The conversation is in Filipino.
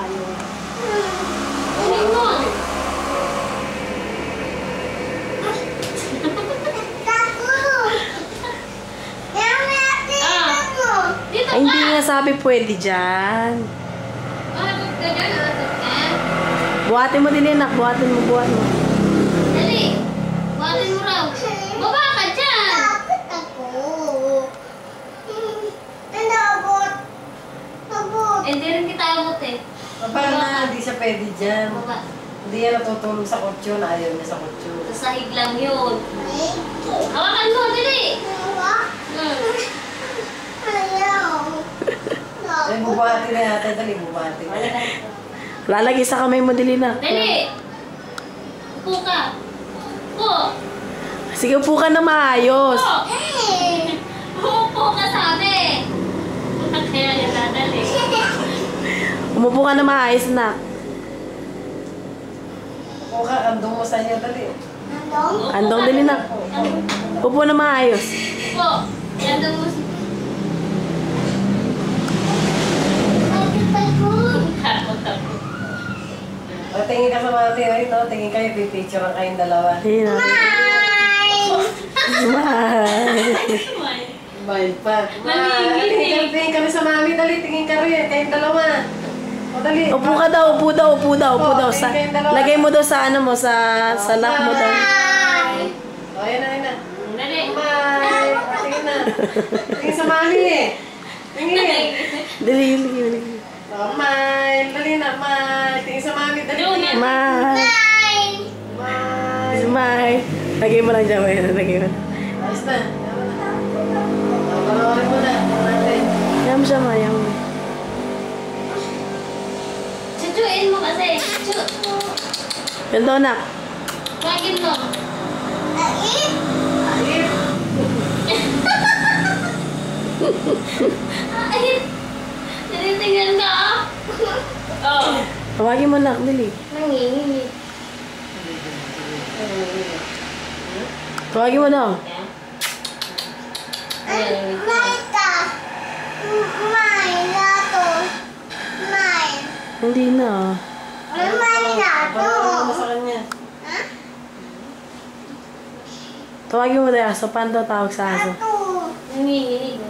tayo. Ay, hindi nga sabi pwede dyan. Buhatin mo din, anak. Buhatin mo, buhat mo. Dali. Buhatin mo raw. Baba ka dyan. Hindi rin kita abot eh. Paano na, hindi siya pwede dyan. Baba. Hindi yan natutulog sa kutyo na ayaw niya sa kutyo. Sa sahig lang yun. Hawakan mo, dali. Ay, bubati na yata. Dali, bubati na. Lalagay sa kamay mo, dili na. Dali. Upo ka. Upo. Sige, upo ka na maayos. Upo ka sabi. Kaya niya dadali. Umupo ka na maayos, anak. Upo ka, andong mo sa inyo. Dali. Andong, dili na. Upo na maayos. Upo. Andong mo. O, tingin ka sa mati. O, ito, tingin kayo. Pipicture ang kayong dalawa. Ayun na. Smile. Smile pa. Nanginginig. Tingin ka rin sa mami. Dali, tingin ka rin. Kayong dalawa. O, dali. Upo ka daw, upo daw, upo daw, upo daw. Lagay mo daw sa ano mo, sa lap mo daw. O, yan na, yan na. Dali. Smile. Tingin na. Tingin sa mami eh. Tingin. Dali, dali. Oh, Mile. Dali na, Mile. Tingin sa mami. Dali. Smile. Mile. Smile. Lagay mo lang dyan, lagay mo. Ayos na. Panoorin mo na. Yam siya, mayam. Chuchuin mo kasi. Chuchu. Yan daw, nak. Wagin mo. Ayip. Ay. Tinitingnan ka. Oh. Tawagin mo, nak, dali. Nanginginig. Tawagin mo daw. Hindi na. Panoorin mo sa kanya. Tawagin mo daw, aso. Paano daw tawag sa aso? Nanginginig.